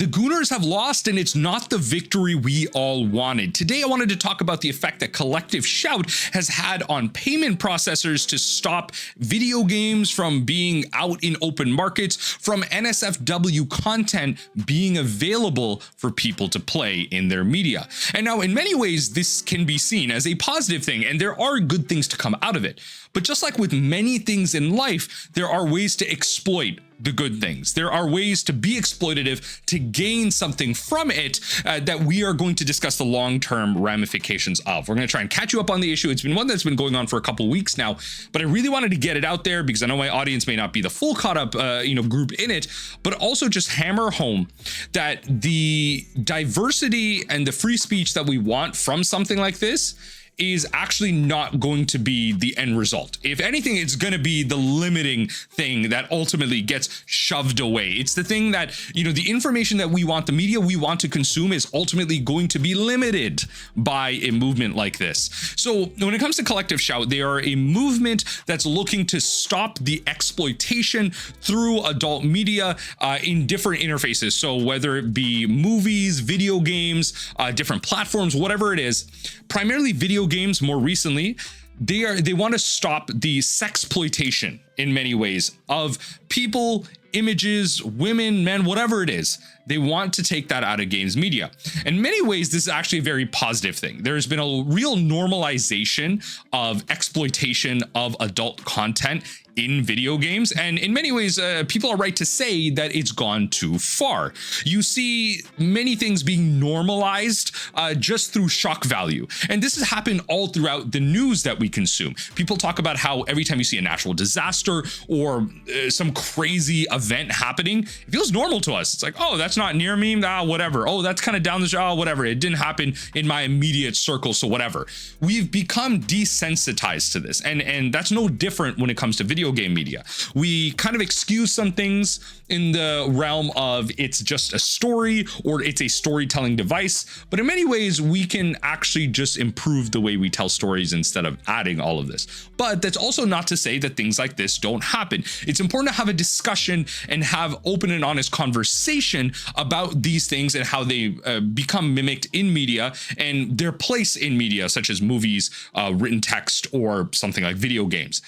The Gooners have lost, and it's not the victory we all wanted. Today, I wanted to talk about the effect that collective shout has had on payment processors to stop video games from being out in open markets, from NSFW content being available for people to play in their media. And now, in many ways, this can be seen as a positive thing, and there are good things to come out of it. But just like with many things in life, there are ways to exploit the good things. There are ways to be exploitative to gain something from it that we are going to discuss the long-term ramifications of. We're going to try and catch you up on the issue. It's been one that's been going on for a couple of weeks now, but I really wanted to get it out there because I know my audience may not be the full caught up group in it, but also just hammer home that the diversity and the free speech that we want from something like this is actually not going to be the end result. If anything, it's going to be the limiting thing that ultimately gets shoved away. It's the thing that, the information that we want, the media we want to consume is ultimately going to be limited by a movement like this. So when it comes to Collective Shout, they are a movement that's looking to stop the exploitation through adult media in different interfaces. So whether it be movies, video games, different platforms, whatever it is, primarily video games more recently, they want to stop the sexploitation in many ways of people, images, women, men, whatever it is. They want to take that out of games media. In many ways, this is actually a very positive thing. There's been a real normalization of exploitation of adult content in video games. And in many ways, people are right to say that it's gone too far. You see many things being normalized just through shock value. And this has happened all throughout the news that we consume. People talk about how every time you see a natural disaster or some crazy event happening, it feels normal to us. It's like, oh, that's not near me, whatever. Oh, that's kind of down the street, whatever. It didn't happen in my immediate circle, so whatever. We've become desensitized to this. And that's no different when it comes to video game media. We kind of excuse some things in the realm of it's just a story or it's a storytelling device, but in many ways we can actually just improve the way we tell stories instead of adding all of this. But that's also not to say that things like this don't happen. It's important to have a discussion and have open and honest conversation about these things and how they become mimicked in media and their place in media, such as movies, written text, or something like video games.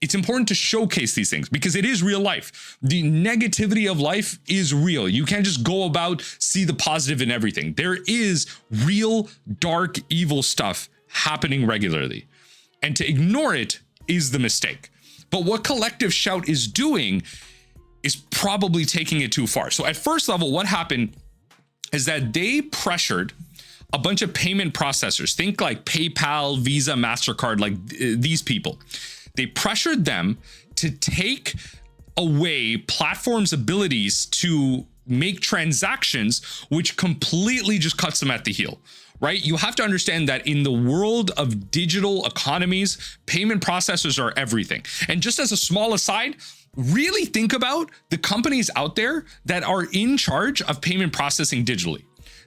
It's important to showcase these things because it is real life. The negativity of life is real. You can't just go about, see the positive in everything. There is real, dark, evil stuff happening regularly. And to ignore it is the mistake. But what Collective Shout is doing is probably taking it too far. So at first level, what happened is that they pressured a bunch of payment processors. Think like PayPal, Visa, MasterCard, like these people. They pressured them to take away platforms' abilities to make transactions, which completely just cuts them at the heel, right? You have to understand that in the world of digital economies, payment processors are everything. And just as a small aside, really think about the companies out there that are in charge of payment processing digitally.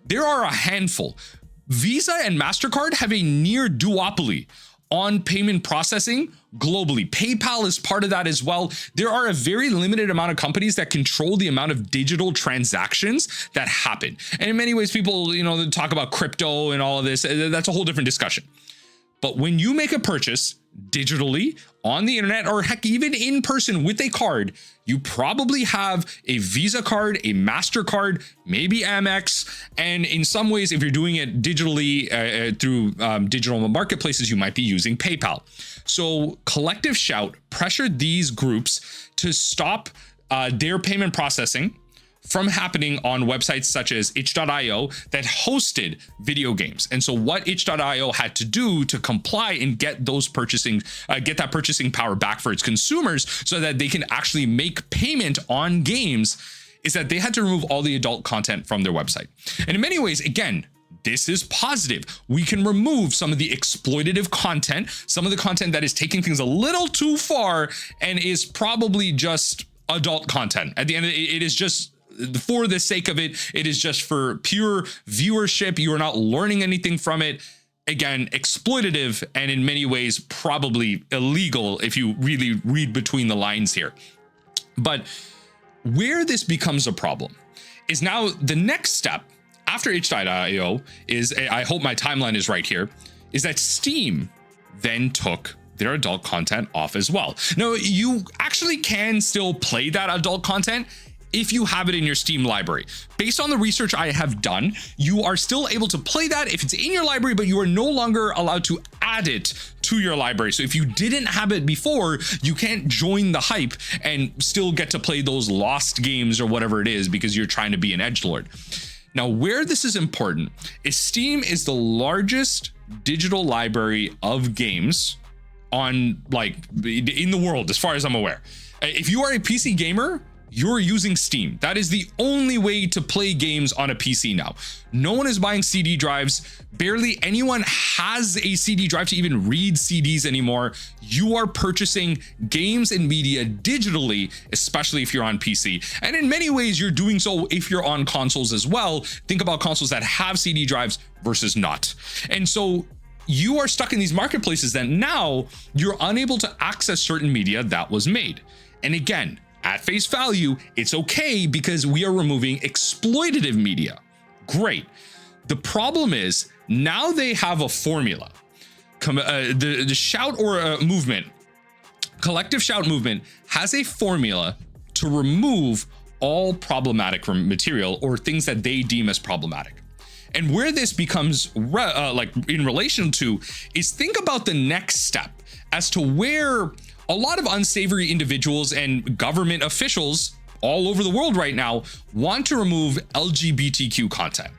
There are a handful. Visa and MasterCard have a near duopoly on payment processing globally. PayPal is part of that as well. There are a very limited amount of companies that control the amount of digital transactions that happen. And in many ways, people, they talk about crypto and all of this. That's a whole different discussion. But when you make a purchase digitally on the internet, or heck, even in person with a card, you probably have a Visa card, a MasterCard, maybe Amex. And in some ways, if you're doing it digitally through digital marketplaces, you might be using PayPal. So Collective Shout pressured these groups to stop their payment processing from happening on websites such as itch.io that hosted video games. And so what itch.io had to do to comply and get that purchasing power back for its consumers so that they can actually make payment on games is that they had to remove all the adult content from their website. And in many ways, again, this is positive. We can remove some of the exploitative content, some of the content that is taking things a little too far and is probably just adult content. At the end of it is just for the sake of it. It is just for pure viewership. You are not learning anything from it. Again, exploitative and in many ways probably illegal if you really read between the lines here. But where this becomes a problem is now the next step after itch.io is, I hope my timeline is right here, is that Steam then took their adult content off as well. Now, you actually can still play that adult content if you have it in your Steam library. Based on the research I have done, you are still able to play that if it's in your library, but you are no longer allowed to add it to your library. So if you didn't have it before, you can't join the hype and still get to play those lost games or whatever it is because you're trying to be an edgelord. Now, where this is important is Steam is the largest digital library of games on, like, in the world, as far as I'm aware. If you are a PC gamer, you're using Steam. That is the only way to play games on a PC now. No one is buying CD drives. Barely anyone has a CD drive to even read CDs anymore. You are purchasing games and media digitally, especially if you're on PC. And in many ways, you're doing so if you're on consoles as well. Think about consoles that have CD drives versus not. And so you are stuck in these marketplaces that now you're unable to access certain media that was made. And again, at face value, it's okay because we are removing exploitative media. Great. The problem is now they have a formula. The Shout or movement, Collective Shout movement has a formula to remove all problematic material or things that they deem as problematic. And where this becomes like in relation to is, think about the next step as to where a lot of unsavory individuals and government officials all over the world right now want to remove LGBTQ content,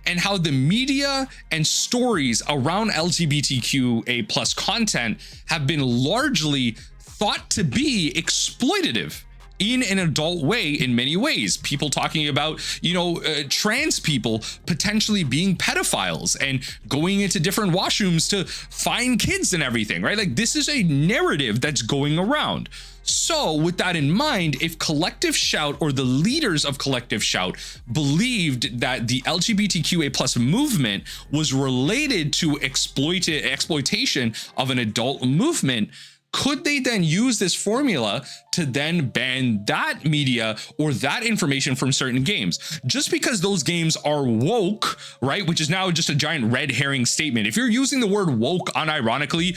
and how the media and stories around LGBTQA plus content have been largely thought to be exploitative in an adult way in many ways. People talking about, trans people potentially being pedophiles and going into different washrooms to find kids and everything, right? Like, this is a narrative that's going around. So with that in mind, if Collective Shout or the leaders of Collective Shout believed that the LGBTQA plus movement was related to exploitation of an adult movement, could they then use this formula to then ban that media or that information from certain games? Just because those games are woke, right? Which is now just a giant red herring statement. If you're using the word woke unironically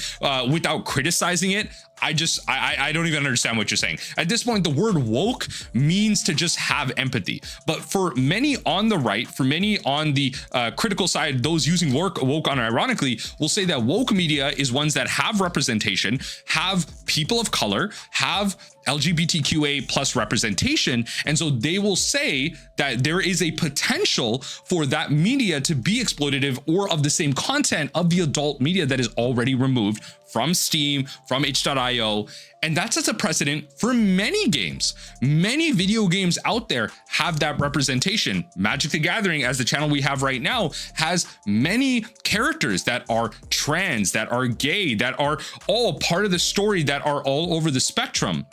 without criticizing it, I don't even understand what you're saying. At this point, the word woke means to just have empathy. But for many on the right, for many on the critical side, those using woke unironically will say that woke media is ones that have representation, have people of color, have LGBTQA plus representation. And so they will say that there is a potential for that media to be exploitative or of the same content of the adult media that is already removed from Steam, from itch.io. And that sets a precedent for many games. Many video games out there have that representation. Magic the Gathering, as the channel we have right now, has many characters that are trans, that are gay, that are all part of the story, that are all over the spectrum.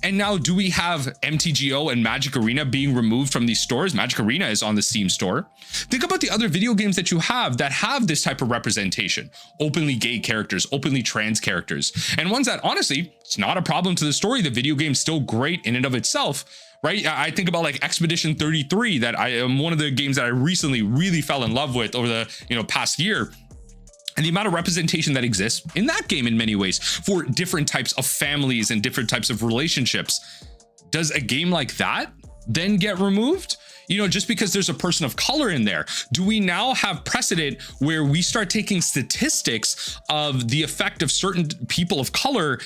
And now, do we have MTGO and Magic Arena being removed from these stores? Magic Arena is on the Steam store. Think about the other video games that you have that have this type of representation. Openly gay characters, openly trans characters, and ones that honestly, it's not a problem to the story. The video game's still great in and of itself, right? I think about like Expedition 33, that I am one of the games that I recently really fell in love with over the past year. And the amount of representation that exists in that game in many ways for different types of families and different types of relationships. Does a game like that then get removed? Just because there's a person of color in there? Do we now have precedent where we start taking statistics of the effect of certain people of color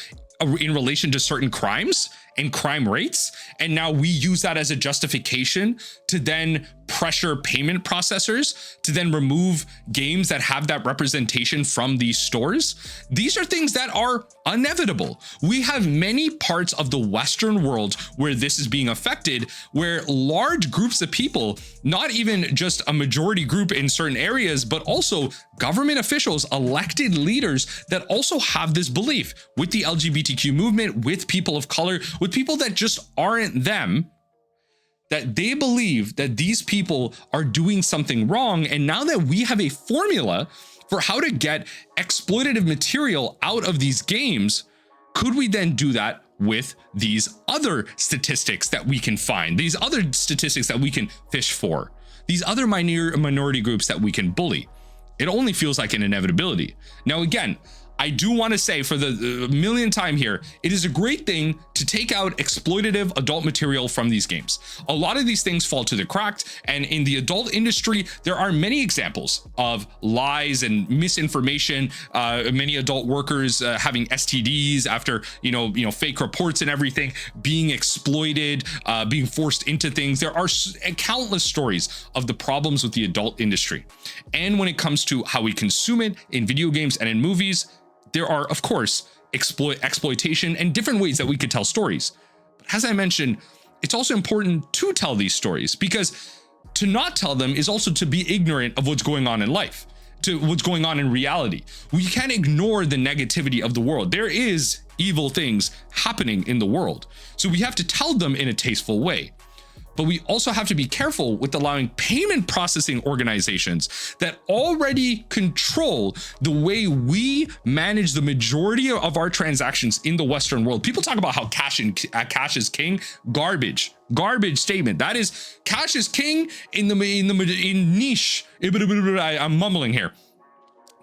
in relation to certain crimes and crime rates, and now we use that as a justification to then pressure payment processors to then remove games that have that representation from these stores? These are things that are inevitable. We have many parts of the Western world where this is being affected, where large groups of people, not even just a majority group in certain areas, but also government officials, elected leaders that also have this belief with the LGBTQ movement, with people of color, with people that just aren't them, that they believe that these people are doing something wrong. And now that we have a formula for how to get exploitative material out of these games, could we then do that with these other statistics that we can find, these other statistics that we can fish for, these other minority groups that we can bully. It only feels like an inevitability. Now, again, I do want to say for the millionth time here, it is a great thing to take out exploitative adult material from these games. A lot of these things fall to the cracks, and in the adult industry, there are many examples of lies and misinformation. Many adult workers having STDs after fake reports and everything, being exploited, being forced into things. There are countless stories of the problems with the adult industry, and when it comes to how we consume it in video games and in movies, there are, of course, exploitation and different ways that we could tell stories. But as I mentioned, it's also important to tell these stories, because to not tell them is also to be ignorant of what's going on in life, to what's going on in reality. We can't ignore the negativity of the world. There is evil things happening in the world, so we have to tell them in a tasteful way. But we also have to be careful with allowing payment processing organizations that already control the way we manage the majority of our transactions in the Western world. People talk about how cash is king. Garbage statement. That is, cash is king in niche. I'm mumbling here.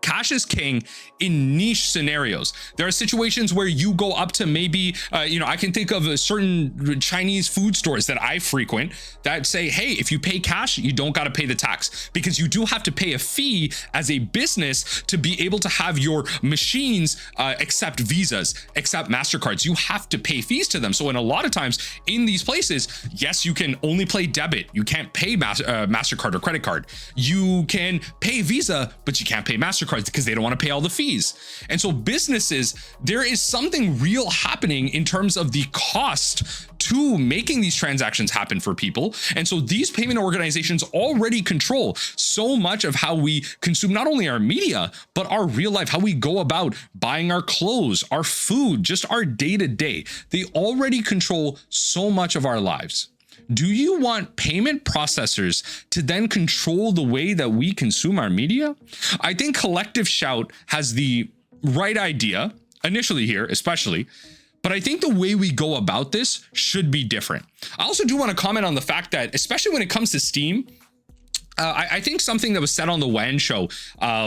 Cash is king in niche scenarios. There are situations where you go up to maybe, I can think of a certain Chinese food stores that I frequent that say, hey, if you pay cash, you don't got to pay the tax, because you do have to pay a fee as a business to be able to have your machines accept Visas, accept MasterCards. You have to pay fees to them. So in a lot of times in these places, yes, you can only play debit. You can't pay MasterCard or credit card. You can pay Visa, but you can't pay MasterCard because they don't want to pay all the fees. And so businesses, there is something real happening in terms of the cost to making these transactions happen for people. And so these payment organizations already control so much of how we consume not only our media, but our real life, how we go about buying our clothes, our food, just our day-to-day. They already control so much of our lives. Do you want payment processors to then control the way that we consume our media? I think Collective Shout has the right idea, initially here especially, but I think the way we go about this should be different. I also do want to comment on the fact that, especially when it comes to Steam, I think something that was said on the WAN show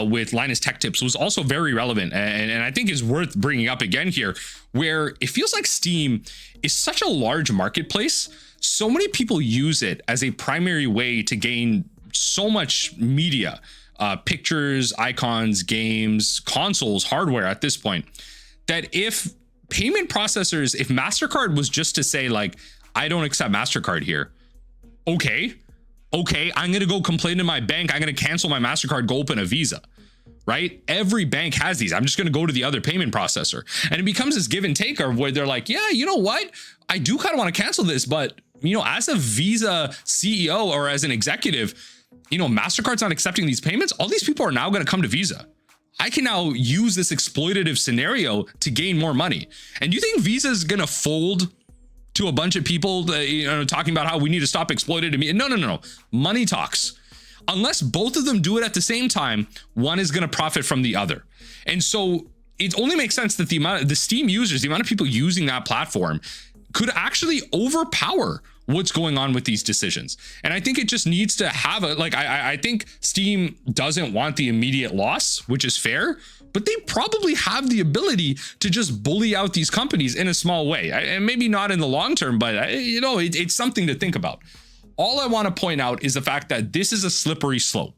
with Linus Tech Tips was also very relevant, and I think is worth bringing up again here, where it feels like Steam is such a large marketplace. So many people use it as a primary way to gain so much media, pictures, icons, games, consoles, hardware at this point, that if payment processors, if MasterCard was just to say like, I don't accept MasterCard here. Okay, I'm going to go complain to my bank. I'm going to cancel my MasterCard, go open a Visa, right? Every bank has these. I'm just going to go to the other payment processor. And it becomes this give and take of where they're like, yeah, you know what? I do kind of want to cancel this, but as a Visa CEO or as an executive, MasterCard's not accepting these payments. All these people are now going to come to Visa. I can now use this exploitative scenario to gain more money. And you think Visa is going to fold to a bunch of people talking about how we need to stop exploiting me? No. Money talks. Unless both of them do it at the same time, one is going to profit from the other. And so it only makes sense that the Steam users, the amount of people using that platform, could actually overpower what's going on with these decisions. And I think it just needs to have I think Steam doesn't want the immediate loss, which is fair, but they probably have the ability to just bully out these companies in a small way. And maybe not in the long term, but it's something to think about. All I want to point out is the fact that this is a slippery slope.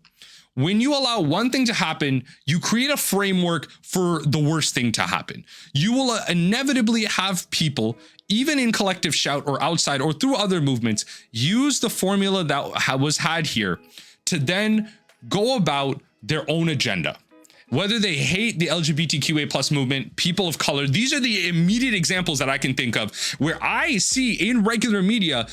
When you allow one thing to happen, you create a framework for the worst thing to happen. You will inevitably have people, even in Collective Shout or outside or through other movements, use the formula that was had here to then go about their own agenda. Whether they hate the LGBTQA plus movement, people of color, these are the immediate examples that I can think of where I see in regular media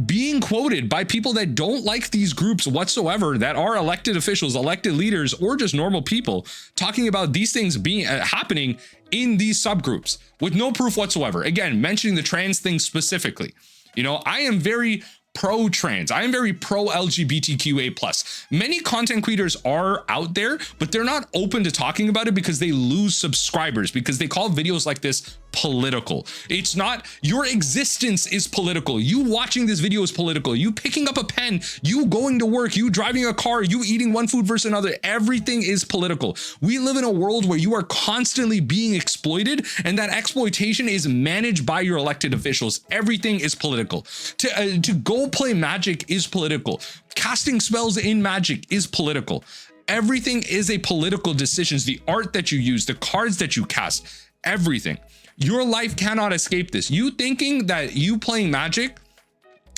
being quoted by people that don't like these groups whatsoever, that are elected officials, elected leaders, or just normal people, talking about these things being happening in these subgroups with no proof whatsoever. Again, mentioning the trans thing specifically. I am very pro-trans. I am very pro-LGBTQA+. Many content creators are out there, but they're not open to talking about it because they lose subscribers, because they call videos like this political. It's not, your existence is political. You watching this video is political. You picking up a pen, you going to work, you driving a car, you eating one food versus another. Everything is political. We live in a world where you are constantly being exploited, and that exploitation is managed by your elected officials. Everything is political. To go play Magic is political. Casting spells in Magic is political. Everything is a political decision. The art that you use, the cards that you cast, everything. Your life cannot escape this. You thinking that you playing Magic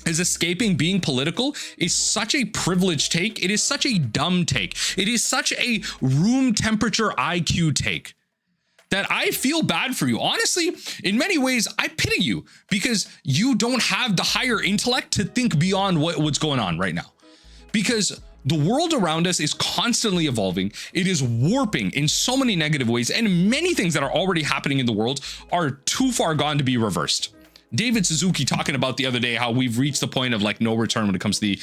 is escaping being political is such a privileged take. It is such a dumb take. It is such a room temperature IQ take that I feel bad for you. Honestly, in many ways, I pity you because you don't have the higher intellect to think beyond what's going on right now. Because the world around us is constantly evolving. It is warping in so many negative ways, and many things that are already happening in the world are too far gone to be reversed. David Suzuki talking about the other day how we've reached the point of like no return when it comes to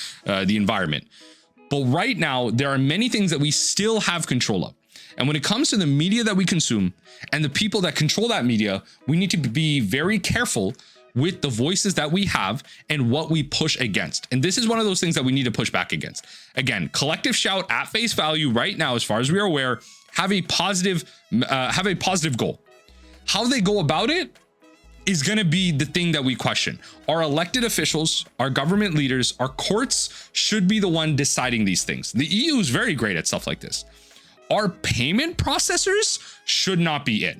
the environment. But right now, there are many things that we still have control of. And when it comes to the media that we consume and the people that control that media, we need to be very careful with the voices that we have and what we push against. And this is one of those things that we need to push back against. Again, collective shout at face value right now, as far as we are aware, have a positive goal. How they go about it is going to be the thing that we question. Our elected officials, our government leaders, our courts should be the one deciding these things. The EU is very great at stuff like this. Our payment processors should not be it.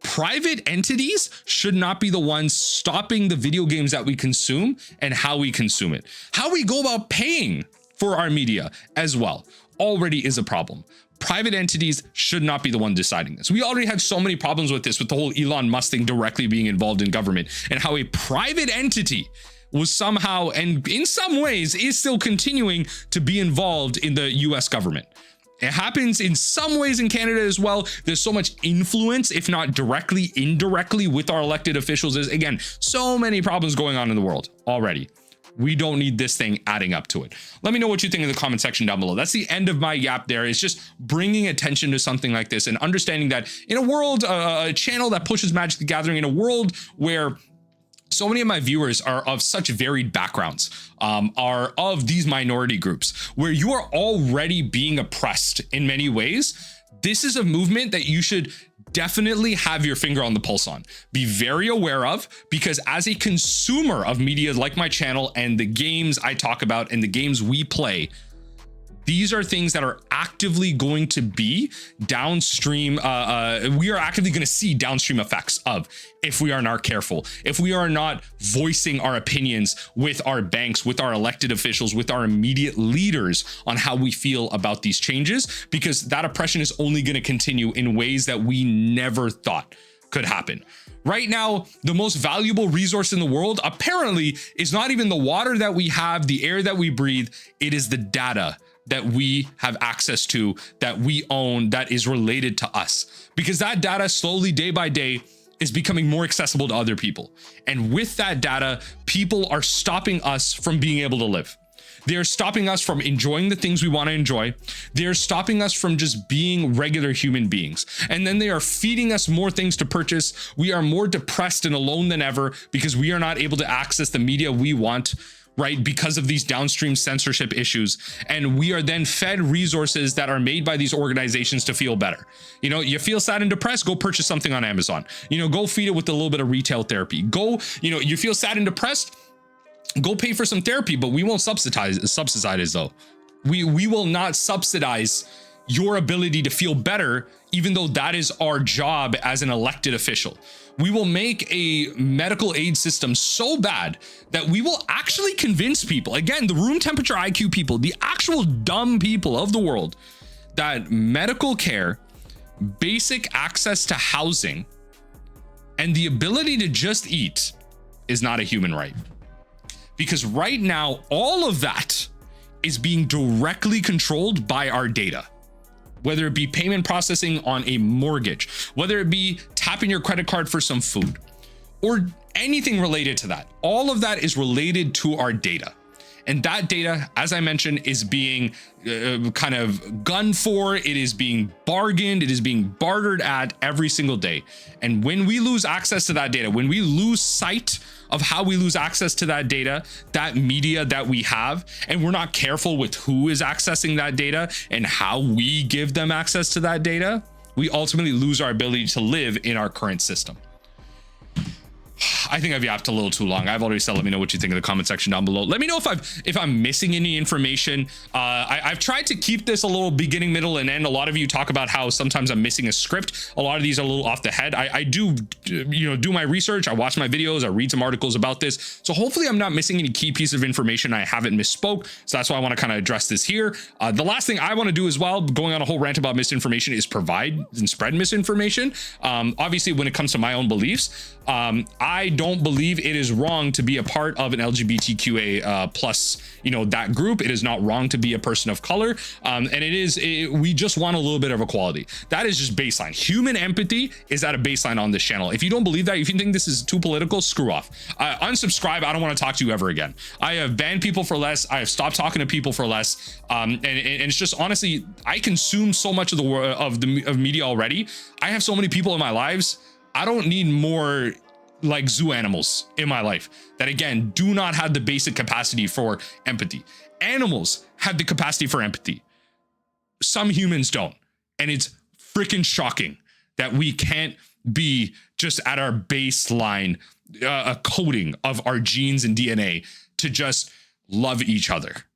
Private entities should not be the ones stopping the video games that we consume and how we consume it. How we go about paying for our media as well already is a problem. Private entities should not be the one deciding this. We already had so many problems with this, with the whole Elon Musk thing directly being involved in government, and how a private entity was somehow, and in some ways is still continuing to be involved in the US government. It happens in some ways in Canada as well. There's so much influence, if not directly, indirectly with our elected officials. There's, again, so many problems going on in the world already. We don't need this thing adding up to it. Let me know what you think in the comment section down below. That's the end of my yap there. It's just bringing attention to something like this and understanding that in a world, a channel that pushes Magic the Gathering, in a world where so many of my viewers are of such varied backgrounds, are of these minority groups, where you are already being oppressed in many ways. This is a movement that you should definitely have your finger on the pulse on. Be very aware of, because as a consumer of media like my channel and the games I talk about and the games we play, these are things that are actively going to be downstream. We are actively going to see downstream effects of if we are not careful, if we are not voicing our opinions with our banks, with our elected officials, with our immediate leaders on how we feel about these changes, because that oppression is only going to continue in ways that we never thought could happen. Right now, the most valuable resource in the world apparently is not even the water that we have, the air that we breathe. It is the data that we have access to, that we own, that is related to us, because that data slowly, day by day, is becoming more accessible to other people. And with that data, people are stopping us from being able to live. They're stopping us from enjoying the things we want to enjoy. They're stopping us from just being regular human beings. And then they are feeding us more things to purchase. We are more depressed and alone than ever because we are not able to access the media we want, right? Because of these downstream censorship issues. And we are then fed resources that are made by these organizations to feel better. You know, you feel sad and depressed, go purchase something on Amazon. You know, go feed it with a little bit of retail therapy. Go, you know, you feel sad and depressed, go pay for some therapy, but we won't subsidize though. We will not subsidize your ability to feel better, even though that is our job as an elected official. We will make a medical aid system so bad that we will actually convince people, again, the room temperature IQ people, the actual dumb people of the world, that medical care, basic access to housing, and the ability to just eat is not a human right. Because right now, all of that is being directly controlled by our data. Whether it be payment processing on a mortgage, whether it be tapping your credit card for some food, or anything related to that. All of that is related to our data. And that data, as I mentioned, is being kind of gunned for. It is being bargained. It is being bartered at every single day. And when we lose access to that data, when we lose sight of how we lose access to that data, that media that we have, and we're not careful with who is accessing that data and how we give them access to that data, we ultimately lose our ability to live in our current system. I think I've yapped a little too long. I've already said, let me know what you think in the comment section down below. Let me know if I'm missing any information. I've tried to keep this a little beginning, middle, and end. A lot of you talk about how sometimes I'm missing a script. A lot of these are a little off the head. I do, do my research. I watch my videos. I read some articles about this. So hopefully I'm not missing any key piece of information. I haven't misspoke. So that's why I want to kind of address this here. The last thing I want to do as well, going on a whole rant about misinformation, is provide and spread misinformation. Obviously, when it comes to my own beliefs, I don't believe it is wrong to be a part of an LGBTQA plus, that group. It is not wrong to be a person of color. And we just want a little bit of equality. That is just baseline. Human empathy is at a baseline on this channel. If you don't believe that, if you think this is too political, screw off. Unsubscribe. I don't want to talk to you ever again. I have banned people for less. I have stopped talking to people for less. And it's just, honestly, I consume so much of the media already. I have so many people in my lives. I don't need more like zoo animals in my life that, again, do not have the basic capacity for empathy. Animals have the capacity for empathy. Some humans don't. And it's freaking shocking that we can't be just at our baseline, a coding of our genes and DNA to just love each other.